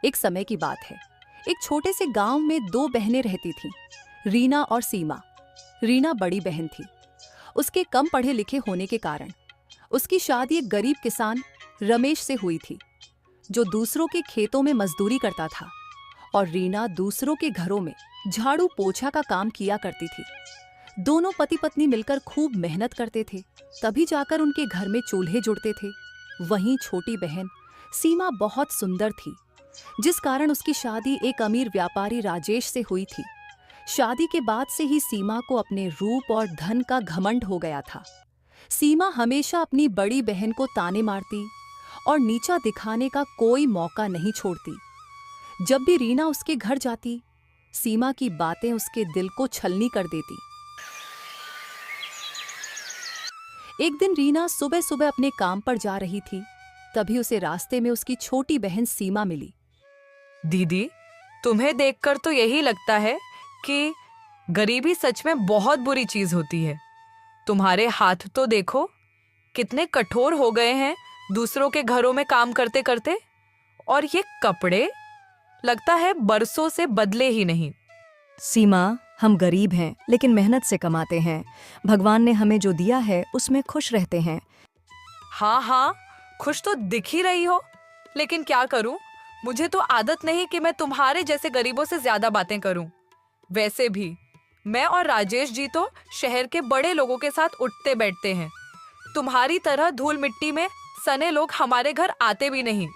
एक समय की बात है। एक छोटे से गांव में दो बहनें रहती थीं, रीना और सीमा। रीना बड़ी बहन थी। उसके कम पढ़े लिखे होने के कारण उसकी शादी एक गरीब किसान रमेश से हुई थी, जो दूसरों के खेतों में मजदूरी करता था, और रीना दूसरों के घरों में झाड़ू पोछा का काम किया करती थी। दोनों पति पत्नी मिलकर खूब मेहनत करते थे, तभी जाकर उनके घर में चूल्हे जुड़ते थे। वहीं छोटी बहन सीमा बहुत सुंदर थी, जिस कारण उसकी शादी एक अमीर व्यापारी राजेश से हुई थी। शादी के बाद से ही सीमा को अपने रूप और धन का घमंड हो गया था। सीमा हमेशा अपनी बड़ी बहन को ताने मारती और नीचा दिखाने का कोई मौका नहीं छोड़ती। जब भी रीना उसके घर जाती, सीमा की बातें उसके दिल को छलनी कर देती। एक दिन रीना सुबह सुबह अपने काम पर जा रही थी, तभी उसे रास्ते में उसकी छोटी बहन सीमा मिली। दीदी, तुम्हें देखकर तो यही लगता है कि गरीबी सच में बहुत बुरी चीज होती है। तुम्हारे हाथ तो देखो, कितने कठोर हो गए हैं दूसरों के घरों में काम करते करते, और ये कपड़े लगता है बरसों से बदले ही नहीं। सीमा, हम गरीब हैं लेकिन मेहनत से कमाते हैं। भगवान ने हमें जो दिया है उसमें खुश रहते हैं। हाँ हाँ, खुश तो दिख ही रही हो, लेकिन क्या करूं, मुझे तो आदत नहीं कि मैं तुम्हारे जैसे गरीबों से ज्यादा बातें करूं। वैसे भी मैं और राजेश जी तो शहर के बड़े लोगों के साथ उठते बैठते हैं। तुम्हारी तरह धूल मिट्टी में सने लोग हमारे घर आते भी नहीं।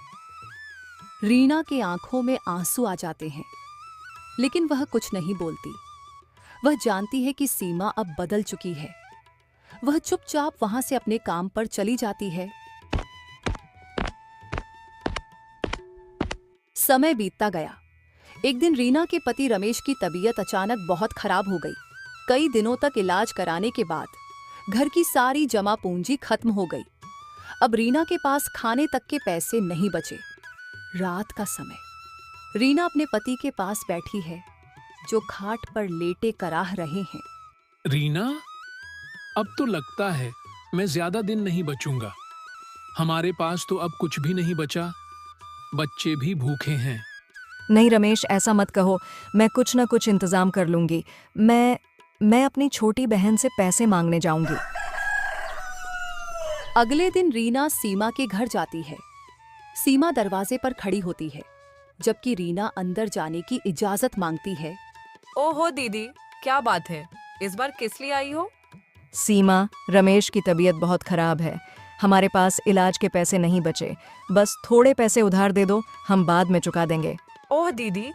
रीना की आंखों में आंसू आ जाते हैं, लेकिन वह कुछ नहीं बोलती। वह जानती है कि सीमा अब बदल चुकी है। वह चुपचाप वहां से अपने काम पर चली जाती है। समय बीतता गया। एक दिन रीना के पति रमेश की तबीयत अचानक बहुत खराब हो गई। कई दिनों तक इलाज कराने के बाद घर की सारी जमा पूंजी खत्म हो गई। अब रीना के पास खाने तक के पैसे नहीं बचे। रात का समय। रीना अपने पति के पास बैठी है, जो खाट पर लेटे कराह रहे हैं। रीना, अब तो लगता है मैं ज्यादा दिन नहीं बचूंगा। हमारे पास तो अब कुछ भी नहीं बचा, बच्चे भी भूखे हैं। नहीं रमेश, ऐसा मत कहो। मैं कुछ न कुछ इंतजाम कर लूंगी। मैं अपनी छोटी बहन से पैसे मांगने जाऊंगी। अगले दिन रीना सीमा के घर जाती है। सीमा दरवाजे पर खड़ी होती है, जबकि रीना अंदर जाने की इजाजत मांगती है। ओहो दीदी, क्या बात है, इस बार किस लिए आई हो? सीमा, रमेश की तबीयत बहुत खराब है। हमारे पास इलाज के पैसे नहीं बचे। बस थोड़े पैसे उधार दे दो, हम बाद में चुका देंगे। ओह दीदी,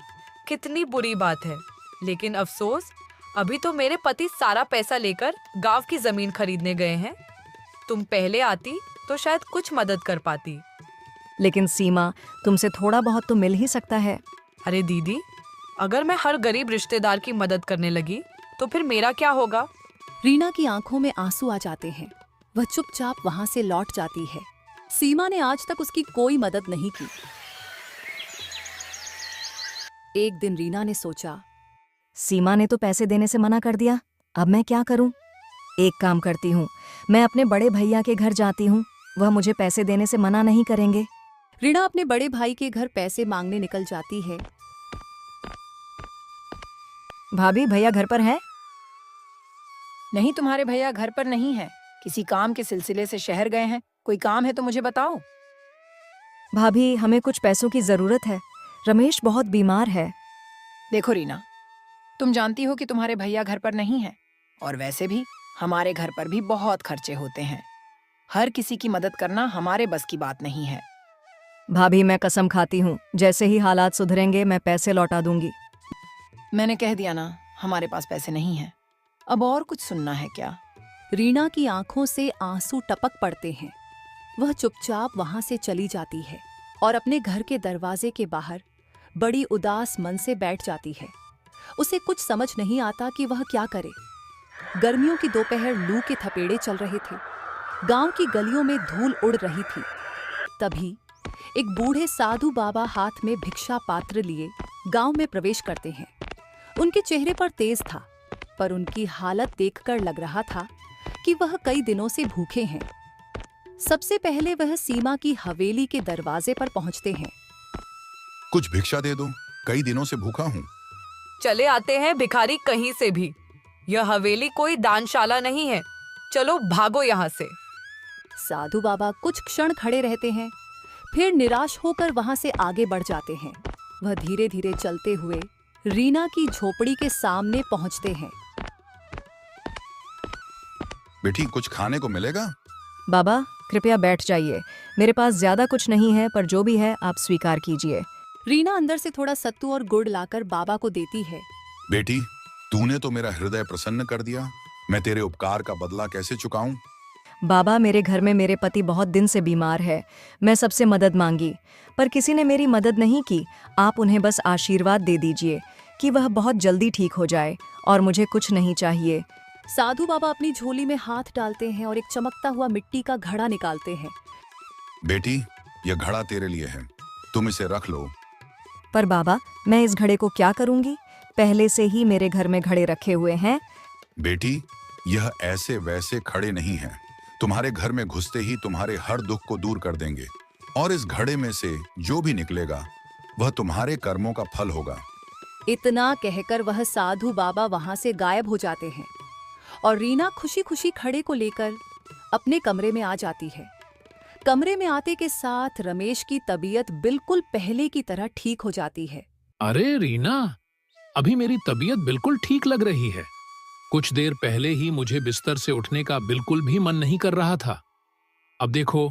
कितनी बुरी बात है, लेकिन अफसोस अभी तो मेरे पति सारा पैसा लेकर गांव की जमीन खरीदने गए हैं। तुम पहले आती तो शायद कुछ मदद कर पाती। लेकिन सीमा, तुमसे थोड़ा बहुत तो मिल ही सकता है। अरे दीदी, अगर मैं हर गरीब रिश्तेदार की मदद करने लगी तो फिर मेरा क्या होगा? रीना की आंखों में आंसू आ जाते हैं। वह चुपचाप वहां से लौट जाती है। सीमा ने आज तक उसकी कोई मदद नहीं की। एक दिन रीना ने सोचा, सीमा ने तो पैसे देने से मना कर दिया, अब मैं क्या करूं? एक काम करती हूँ, मैं अपने बड़े भैया के घर जाती हूँ, वह मुझे पैसे देने से मना नहीं करेंगे। रीना अपने बड़े भाई के घर पैसे मांगने निकल जाती है। भाभी, भैया घर पर है? नहीं, तुम्हारे भैया घर पर नहीं है। किसी काम के सिलसिले से शहर गए हैं। कोई काम है तो मुझे बताओ। भाभी, हमें कुछ पैसों की जरूरत है। रमेश बहुत बीमार है। देखो रीना, तुम जानती हो कि तुम्हारे भैया घर पर नहीं है, और वैसे भी हमारे घर पर भी बहुत खर्चे होते हैं। हर किसी की मदद करना हमारे बस की बात नहीं है। भाभी, मैं कसम खाती हूँ, जैसे ही हालात सुधरेंगे मैं पैसे लौटा दूंगी। मैंने कह दिया ना, हमारे पास पैसे नहीं हैं। अब और कुछ सुनना है क्या? रीना की आंखों से आंसू टपक पड़ते हैं। वह चुपचाप वहां से चली जाती है और अपने घर के दरवाजे के बाहर बड़ी उदास मन से बैठ जाती है। उसे कुछ समझ नहीं आता कि वह क्या करे। गर्मियों की दोपहर लू के थपेड़े चल रहे थे। गांव की गलियों में धूल उड़ रही थी। तभी एक बूढ़े साधु बाबा हाथ में भिक्षा पात्र लिए गांव में प्रवेश करते हैं। उनके चेहरे पर तेज था, पर उनकी हालत देखकर लग रहा था कि वह कई दिनों से भूखे हैं। सबसे पहले वह सीमा की हवेली के दरवाजे पर पहुंचते हैं। कुछ भिक्षा दे दो, कई दिनों से भूखा हूँ। चले आते हैं भिखारी कहीं से भी। यह हवेली कोई दानशाला नहीं है। चलो भागो यहाँ से। साधु बाबा कुछ क्षण खड़े रहते हैं, फिर निराश होकर वहां से आगे बढ़ जाते हैं। वह धीरे धीरे चलते हुए रीना की झोपड़ी के सामने पहुंचते हैं। बेटी, कुछ खाने को मिलेगा? बाबा कृपया बैठ जाइए, मेरे पास ज्यादा कुछ नहीं है, पर जो भी है आप स्वीकार कीजिए। रीना अंदर से थोड़ा सत्तू और गुड़ लाकर बाबा को देती है। बेटी, तूने तो मेरा हृदय प्रसन्न कर दिया। मैं तेरे उपकार का बदला कैसे चुकाऊं? बाबा, मेरे घर में मेरे पति बहुत दिन से बीमार है। मैं सबसे मदद मांगी, पर किसी ने मेरी मदद नहीं की। आप उन्हें बस आशीर्वाद दे दीजिए कि वह बहुत जल्दी ठीक हो जाए, और मुझे कुछ नहीं चाहिए। साधु बाबा अपनी झोली में हाथ डालते हैं और एक चमकता हुआ मिट्टी का घड़ा निकालते हैं। बेटी, यह घड़ा तेरे लिए है, तुम इसे रख लो। पर बाबा, मैं इस घड़े को क्या करूंगी? पहले से ही मेरे घर में घड़े रखे हुए हैं। बेटी, यह ऐसे वैसे खड़े नहीं हैं। तुम्हारे घर में घुसते ही तुम्हारे हर दुख को दूर कर देंगे, और इस घड़े में से जो भी निकलेगा वह तुम्हारे कर्मों का फल होगा। इतना कहकर वह साधु बाबा वहां से गायब हो जाते हैं और रीना खुशी खुशी घड़े को लेकर अपने कमरे में आ जाती है। कमरे में आते के साथ रमेश की तबीयत बिल्कुल पहले की तरह ठीक हो जाती है। अरे रीना, अभी मेरी तबीयत बिल्कुल ठीक लग रही है। कुछ देर पहले ही मुझे बिस्तर से उठने का बिल्कुल भी मन नहीं कर रहा था। अब देखो,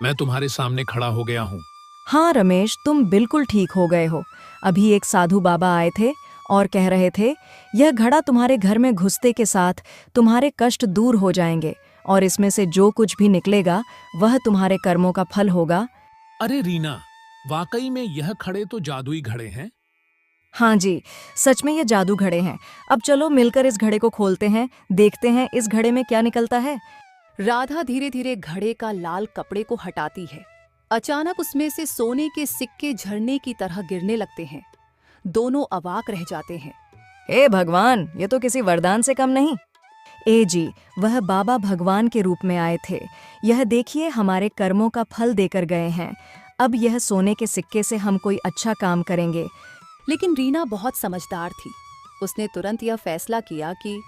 मैं तुम्हारे सामने खड़ा हो गया हूँ। हाँ रमेश, तुम बिल्कुल ठीक हो गए हो। अभी एक साधु बाबा आए थे और कह रहे थे, यह घड़ा तुम्हारे घर में घुसते के साथ तुम्हारे कष्ट दूर हो जाएंगे, और इसमें से जो कुछ भी निकलेगा वह तुम्हारे कर्मों का फल होगा। अरे रीना, वाकई में यह खड़े तो जादुई घड़े हैं। हाँ जी, सच में ये जादू घड़े हैं। अब चलो मिलकर इस घड़े को खोलते हैं, देखते हैं इस घड़े में क्या निकलता है। राधा धीरे धीरे घड़े का लाल कपड़े को हटाती है। अचानक उसमें से सोने के सिक्के झरने की तरह गिरने लगते हैं। दोनों अवाक रह जाते हैं। हे भगवान, ये तो किसी वरदान से कम नहीं। ए जी, वह बाबा भगवान के रूप में आए थे। यह देखिए, हमारे कर्मों का फल देकर गए हैं। अब यह सोने के सिक्के से हम कोई अच्छा काम करेंगे। लेकिन रीना बहुत समझदार थी। उसने तुरंत यह फैसला किया कि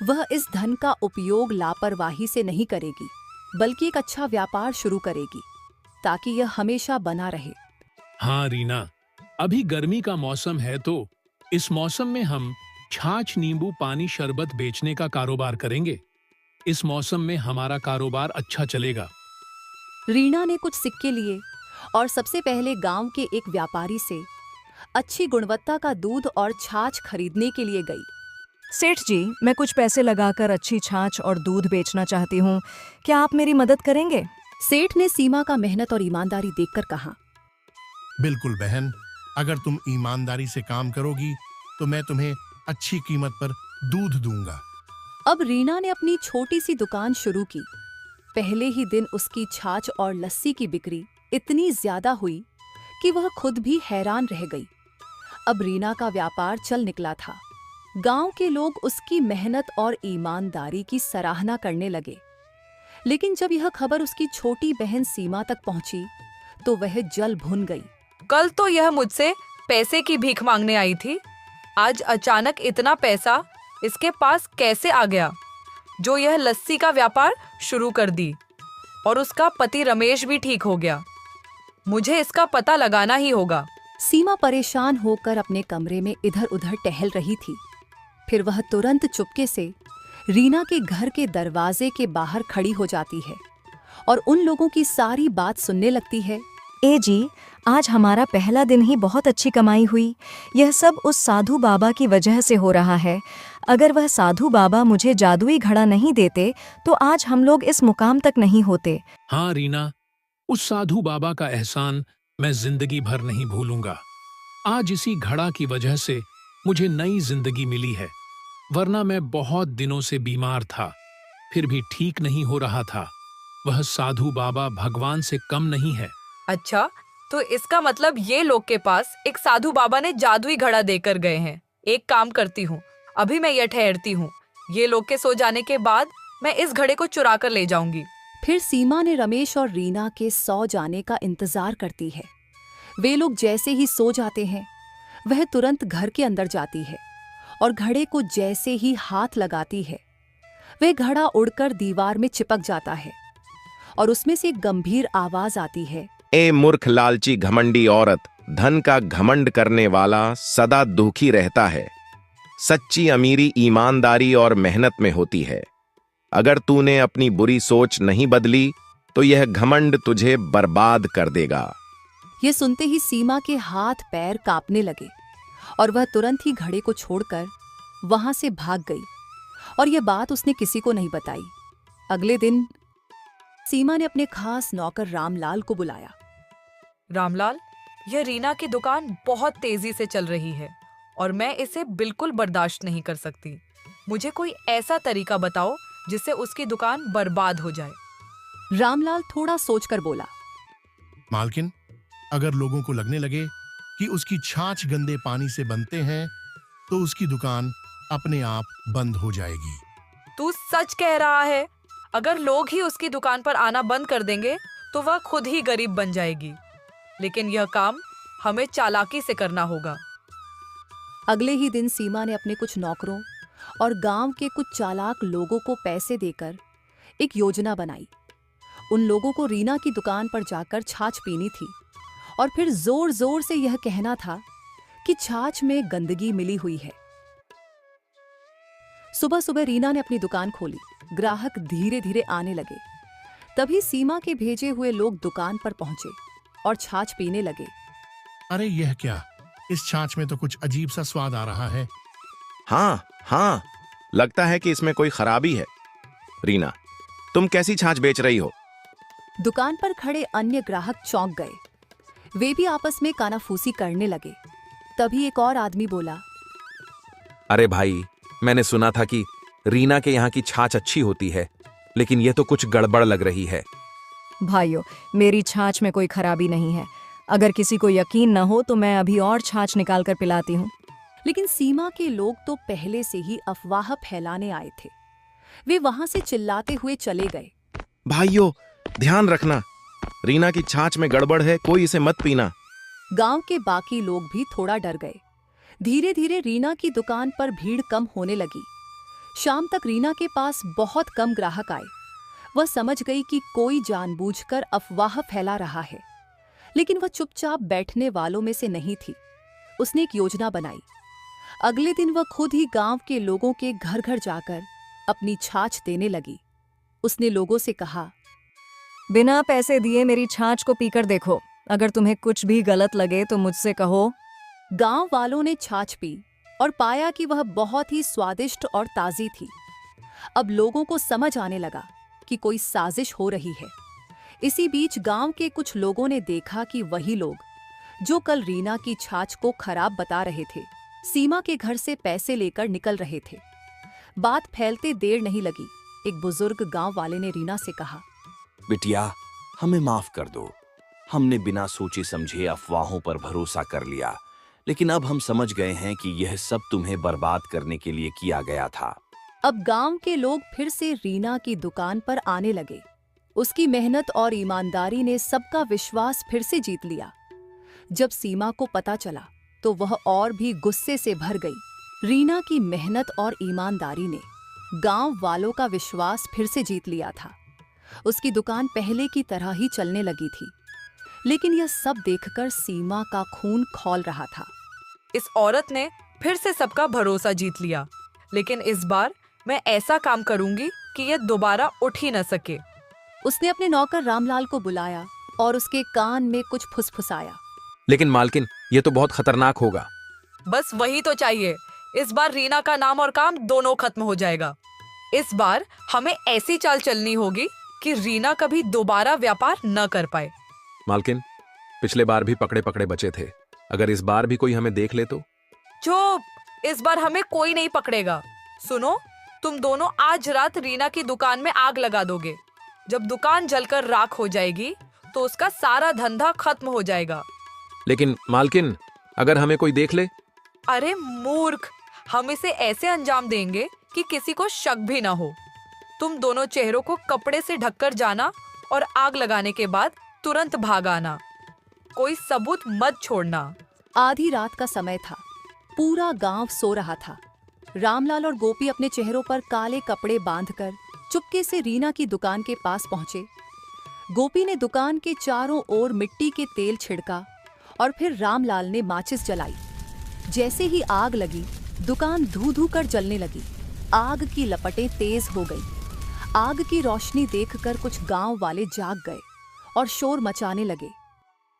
वह इस धन का उपयोग लापरवाही से नहीं करेगी, बल्कि एक अच्छा व्यापार शुरू करेगी, ताकि यह हमेशा बना रहे। हाँ रीना, अभी गर्मी का मौसम है, तो इस मौसम में हम छाछ, नींबू पानी, शरबत बेचने का कारोबार करेंगे। इस मौसम में हमारा कारोबार अच्छा चलेगा। रीना ने कुछ सिक्के लिए और सबसे पहले गांव के एक व्यापारी से अच्छी गुणवत्ता का दूध और छाछ खरीदने के लिए गई। सेठ जी, मैं कुछ पैसे लगाकर अच्छी छाछ और दूध बेचना चाहती हूँ, क्या आप मेरी मदद करेंगे? सेठ ने सीमा का मेहनत और ईमानदारी देखकर कहा, बिल्कुल बहन, अगर तुम ईमानदारी से काम करोगी तो मैं तुम्हें अच्छी कीमत पर दूध दूंगा। अब रीना ने अपनी छोटी सी दुकान शुरू की। पहले ही दिन उसकी छाछ और लस्सी की बिक्री इतनी ज्यादा हुई कि वह खुद भी हैरान रह गई। अब रीना का व्यापार चल निकला था। गांव के लोग उसकी मेहनत और ईमानदारी की सराहना करने लगे। लेकिन जब यह खबर उसकी छोटी बहन सीमा तक पहुंची तो वह जल भुन गई। कल तो यह मुझसे पैसे की भीख मांगने आई थी, आज अचानक इतना पैसा इसके पास कैसे आ गया, जो यह लस्सी का व्यापार शुरू कर दी, और उसका पति रमेश भी ठीक हो गया। मुझे इसका पता लगाना ही होगा। सीमा परेशान होकर अपने कमरे में इधर उधर टहल रही थी। फिर वह तुरंत चुपके से रीना के घर के दरवाजे के बाहर खड़ी हो जाती है और उन लोगों की सारी बात सुनने लगती है। ए जी, आज हमारा पहला दिन ही बहुत अच्छी कमाई हुई। यह सब उस साधु बाबा की वजह से हो रहा है। अगर वह साधु बाबा मुझे जादुई घड़ा नहीं देते तो आज हम लोग इस मुकाम तक नहीं होते। हाँ रीना, उस साधु बाबा का एहसान मैं जिंदगी भर नहीं भूलूंगा। आज इसी घड़ा की वजह से मुझे नई जिंदगी मिली है, वरना मैं बहुत दिनों से बीमार था, फिर भी ठीक नहीं हो रहा था। वह साधु बाबा भगवान से कम नहीं है। अच्छा, तो इसका मतलब ये लोग के पास एक साधु बाबा ने जादुई घड़ा देकर गए हैं। एक काम करती हूँ, अभी मैं यह ठहरती हूँ। ये लोग के सो जाने के बाद मैं इस घड़े को चुरा कर ले जाऊंगी। फिर सीमा ने रमेश और रीना के सो जाने का इंतजार करती है। वे लोग जैसे ही सो जाते हैं, वह तुरंत घर के अंदर जाती है और घड़े को जैसे ही हाथ लगाती है, वह घड़ा उड़कर दीवार में चिपक जाता है और उसमें से एक गंभीर आवाज आती है, ए मूर्ख लालची घमंडी औरत, धन का घमंड करने वाला सदा दुखी रहता है। सच्ची अमीरी ईमानदारी और मेहनत में होती है। अगर तूने अपनी बुरी सोच नहीं बदली तो यह घमंड तुझे बर्बाद कर देगा। ये सुनते ही सीमा के हाथ पैर कांपने लगे और वह तुरंत ही घड़े को छोड़कर वहां से भाग गई और यह बात उसने किसी को नहीं बताई। अगले दिन सीमा ने अपने खास नौकर रामलाल को बुलाया। रामलाल, यह रीना की दुकान बहुत तेजी से चल रही है और मैं इसे बिल्कुल बर्दाश्त नहीं कर सकती। मुझे कोई ऐसा तरीका बताओ जिससे उसकी दुकान बर्बाद हो जाए। रामलाल थोड़ा सोचकर बोला, मालकिन, अगर लोगों को लगने लगे कि उसकी छाछ गंदे पानी से बनते हैं तो उसकी दुकान अपने आप बंद हो जाएगी। तू सच कह रहा है? अगर लोग ही उसकी दुकान पर आना बंद कर देंगे तो वह खुद ही गरीब बन जाएगी। लेकिन यह काम हमें चालाकी से करना होगा। अगले ही दिन सीमा ने अपने कुछ नौकरों और गांव के कुछ चालाक लोगों को पैसे देकर एक योजना बनाई। उन लोगों को रीना की दुकान पर जाकर छाछ पीनी थी और फिर जोर जोर से यह कहना था कि छाछ में गंदगी मिली हुई है। सुबह सुबह रीना ने अपनी दुकान खोली। ग्राहक धीरे धीरे आने लगे। तभी सीमा के भेजे हुए लोग दुकान पर पहुंचे और छाछ पीने लगे। अरे यह क्या, इस छाछ में तो कुछ अजीब सा स्वाद आ रहा है। हाँ, लगता है कि इसमें कोई खराबी है। रीना, तुम कैसी छाछ बेच रही हो? दुकान पर खड़े अन्य ग्राहक चौंक गए। वे भी आपस में कानाफूसी करने लगे। तभी एक और आदमी बोला, अरे भाई, मैंने सुना था कि रीना के यहाँ की छाछ अच्छी होती है, लेकिन यह तो कुछ गड़बड़ लग रही है। भाइयों, मेरी छाछ में कोई खराबी नहीं है। अगर किसी को यकीन न हो तो मैं अभी और छाछ निकाल कर पिलाती हूँ। लेकिन सीमा के लोग तो पहले से ही अफवाह फैलाने आए थे। वे वहां से चिल्लाते हुए चले गए। भाइयों, ध्यान रखना, रीना की छाछ में गड़बड़ है, कोई इसे मत पीना। गांव के बाकी लोग भी थोड़ा डर गए। धीरे धीरे रीना की दुकान पर भीड़ कम होने लगी। शाम तक रीना के पास बहुत कम ग्राहक आए। वह समझ गई कि कोई जानबूझकर अफवाह फैला रहा है, लेकिन वह चुपचाप बैठने वालों में से नहीं थी। उसने एक योजना बनाई। अगले दिन वह खुद ही गांव के लोगों के घर घर जाकर अपनी छाछ देने लगी। उसने लोगों से कहा, बिना पैसे दिए मेरी छाछ को पीकर देखो। अगर तुम्हें कुछ भी गलत लगे तो मुझसे कहो। गांव वालों ने छाछ पी और पाया कि वह बहुत ही स्वादिष्ट और ताजी थी। अब लोगों को समझ आने लगा कि कोई साजिश हो रही है। इसी बीच गांव के कुछ लोगों ने देखा कि वही लोग जो कल रीना की छाछ को खराब बता रहे थे, सीमा के घर से पैसे लेकर निकल रहे थे। बात फैलते देर नहीं लगी। एक बुजुर्ग गांव वाले ने रीना से कहा, बिटिया, हमें माफ कर दो। हमने बिना सोचे समझे अफवाहों पर भरोसा कर लिया, लेकिन अब हम समझ गए हैं कि यह सब तुम्हें बर्बाद करने के लिए किया गया था। अब गांव के लोग फिर से रीना की दुकान पर आने लगे। उसकी मेहनत और ईमानदारी ने सबका विश्वास फिर से जीत लिया। जब सीमा को पता चला तो वह और भी गुस्से से भर गई। रीना की मेहनत और ईमानदारी ने गांव वालों का विश्वास फिर से जीत लिया था। उसकी दुकान पहले की तरह ही चलने लगी थी। लेकिन यह सब देखकर सीमा का खून खौल रहा था। इस औरत ने फिर से सबका भरोसा जीत लिया, लेकिन इस बार मैं ऐसा काम करूंगी कि यह दोबारा उठ ही न सके। उसने अपने नौकर रामलाल को बुलाया और उसके कान में कुछ फुसफुसाया। लेकिन मालकिन, यह तो बहुत खतरनाक होगा। बस वही तो चाहिए। इस बार रीना का नाम और काम दोनों खत्म हो जाएगा। इस बार हमें ऐसी चाल चलनी होगी कि रीना कभी दोबारा व्यापार न कर पाए। मालकिन, पिछले बार भी पकड़े पकड़े बचे थे। अगर इस बार भी कोई हमें देख ले तो? चुप, इस बार हमें कोई नहीं पकड़ेगा। सुनो, तुम दोनों आज रात रीना की दुकान में आग लगा दोगे। जब दुकान जलकर राख हो जाएगी तो उसका सारा धंधा खत्म हो जाएगा। लेकिन मालकिन, अगर हमें कोई देख ले? अरे मूर्ख, हम इसे ऐसे अंजाम देंगे कि किसी को शक भी ना हो। तुम दोनों चेहरों को कपड़े से ढककर जाना और आग लगाने के बाद तुरंत भाग आना। कोई सबूत मत छोड़ना। आधी रात का समय था। पूरा गांव सो रहा था। रामलाल और गोपी अपने चेहरों पर काले कपड़े बांधकर चुपके से रीना की दुकान के पास पहुंचे। गोपी ने दुकान के चारों ओर मिट्टी के तेल छिड़का और फिर रामलाल ने माचिस जलाई। जैसे ही आग लगी, दुकान धू धू कर जलने लगी। आग की लपटें तेज हो गई। आग की रोशनी देखकर कुछ गांव वाले जाग गए और शोर मचाने लगे।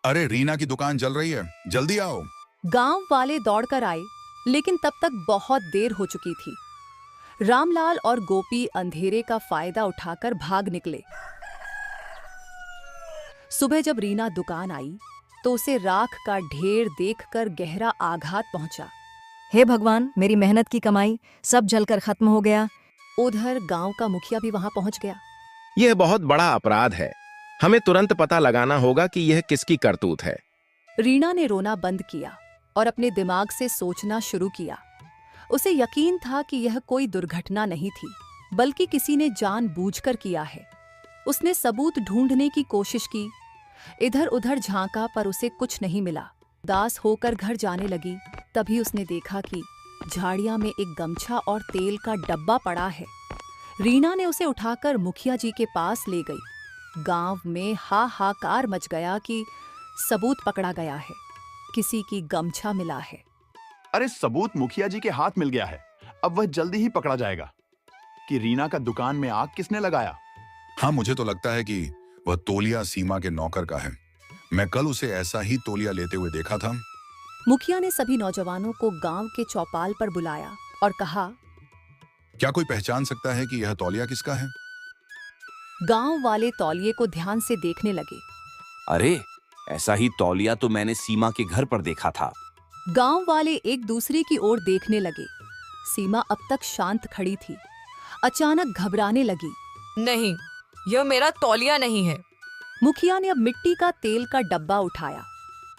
अरे रीना की दुकान जल रही है, जल्दी आओ। गांव वाले दौड़कर आए, लेकिन तब तक बहुत देर हो चुकी थी। रामलाल और गोपी अंधेरे का फायदा उठाकर भाग निकले। सुबह जब रीना दुकान आई तो उसे राख का ढेर देखकर गहरा आघात पहुंचा। हे भगवान, मेरी मेहनत की कमाई सब जलकर खत्म हो गया। उधर गांव का मुखिया भी वहां पहुंच गया। यह बहुत बड़ा अपराध है। हमें तुरंत पता लगाना होगा कि यह किसकी करतूत है। रीना ने रोना बंद किया और अपने दिमाग से सोचना शुरू किया। उसे यकीन था कि यह कोई दुर्घटना नहीं थी, बल्कि किसी ने जानबूझकर किया है। उसने सबूत ढूंढने की कोशिश की, इधर उधर झांका पर उसे कुछ नहीं मिला। उदास होकर घर जाने लगी। तभी उसने देखा कि झाड़ियां में एक गमछा और तेल का डब्बा पड़ा है। रीना ने उसे उठाकर मुखिया जी के पास ले गई। गांव में हाहाकार मच गया कि सबूत पकड़ा गया है, किसी की गमछा मिला है। अरे सबूत मुखिया जी के हाथ मिल गया है, अब वह जल्दी ही पकड़ा जाएगा। कि रीना का दुकान में आग किसने लगाया? हाँ, मुझे तो लगता है कि वह तौलिया सीमा के नौकर का है। मैं कल उसे ऐसा ही तौलिया लेते हुए देखा था। मुखिया ने सभी नौजवानों को गांव के चौपाल पर बुलाया और कहा, क्या कोई पहचान सकता है कि यह तौलिया किसका है? गांव वाले तौलिए को ध्यान से देखने लगे। अरे, ऐसा ही तौलिया तो मैंने सीमा के घर पर देखा था। गांव वाले एक दूसरे की ओर देखने लगे। सीमा अब तक शांत खड़ी थी, अचानक घबराने लगी। नहीं, यह मेरा तौलिया नहीं है। मुखिया ने अब मिट्टी का तेल का डब्बा उठाया।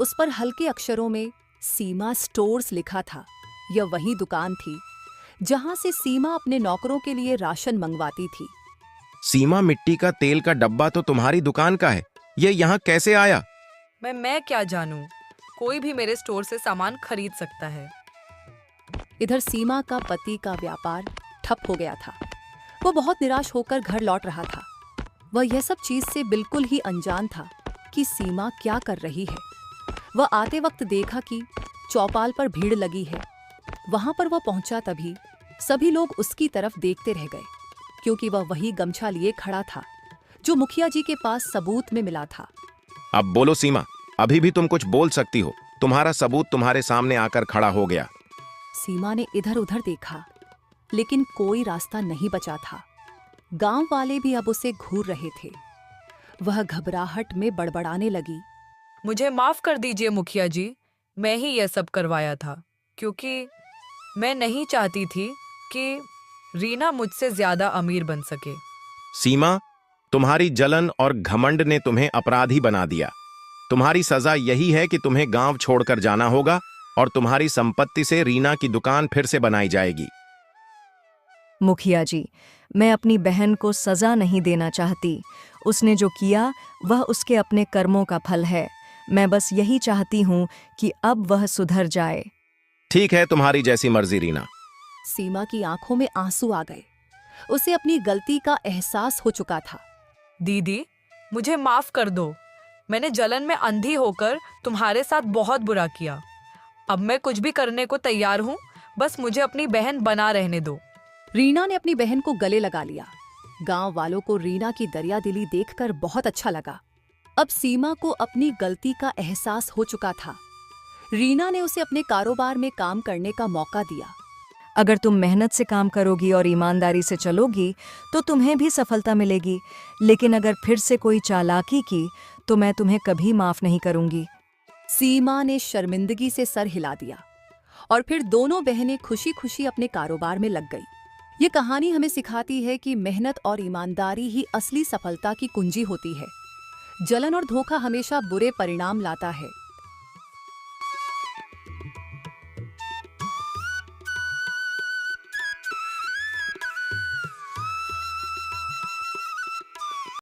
उस पर हल्के अक्षरों में सीमा स्टोर्स लिखा था। यह वही दुकान थी जहां से सीमा अपने नौकरों के लिए राशन मंगवाती थी। सीमा, मिट्टी का तेल का डब्बा तो तुम्हारी दुकान का है। यह यहाँ कैसे आया? मैं क्या जानूं? कोई भी मेरे स्टोर से सामान खरीद सकता है। इधर सीमा का पति का व्यापार ठप हो गया था। वो बहुत निराश होकर घर लौट रहा था। वह यह सब चीज से बिल्कुल ही अनजान था कि सीमा क्या कर रही है। वह आते वक्त देखा कि चौपाल पर भीड़ लगी है। वहां पर वह पहुंचा तभी सभी लोग उसकी तरफ देखते रह गए, क्योंकि वह वही गमछा लिए खड़ा था जो मुखिया जी के पास सबूत में मिला था। अब बोलो सीमा, अभी भी तुम कुछ बोल सकती हो। तुम्हारा सबूत तुम्हारे सामने आकर खड़ा हो गया। सीमा ने इधर उधर देखा, लेकिन कोई रास्ता नहीं बचा था। गांव वाले भी अब उसे घूर रहे थे। वह घबराहट में बड़बड़ाने लगी। मुझे माफ कर दीजिए मुखिया जी, मैं ही यह सब करवाया था, क्योंकि मैं नहीं चाहती थी कि रीना मुझसे ज्यादा अमीर बन सके। सीमा, तुम्हारी जलन और घमंड ने तुम्हें अपराधी बना दिया। तुम्हारी सजा यही है कि तुम्हें गांव छोड़कर जाना होगा और तुम्हारी संपत्ति से रीना की दुकान फिर से बनाई जाएगी। मुखिया जी, मैं अपनी बहन को सजा नहीं देना चाहती। उसने जो किया वह उसके अपने कर्मों का फल है। मैं बस यही चाहती हूँ कि अब वह सुधर जाए। ठीक है, तुम्हारी जैसी मर्जी रीना। सीमा की आंखों में आंसू आ गए। उसे अपनी गलती का एहसास हो चुका था। दीदी, मुझे माफ कर दो। मैंने जलन में अंधी होकर तुम्हारे साथ बहुत बुरा किया। अब मैं कुछ भी करने को तैयार हूँ, बस मुझे अपनी बहन बना रहने दो। रीना ने अपनी बहन को गले लगा लिया। गांव वालों को रीना की दरियादिली देखकर बहुत अच्छा लगा। अब सीमा को अपनी गलती का एहसास हो चुका था। रीना ने उसे अपने कारोबार में काम करने का मौका दिया। अगर तुम मेहनत से काम करोगी और ईमानदारी से चलोगी तो तुम्हें भी सफलता मिलेगी, लेकिन अगर फिर से कोई चालाकी की तो मैं तुम्हें कभी माफ नहीं करूंगी। सीमा ने शर्मिंदगी से सर हिला दिया और फिर दोनों बहनें खुशी खुशी अपने कारोबार में लग गई। ये कहानी हमें सिखाती है कि मेहनत और ईमानदारी ही असली सफलता की कुंजी होती है। जलन और धोखा हमेशा बुरे परिणाम लाता है,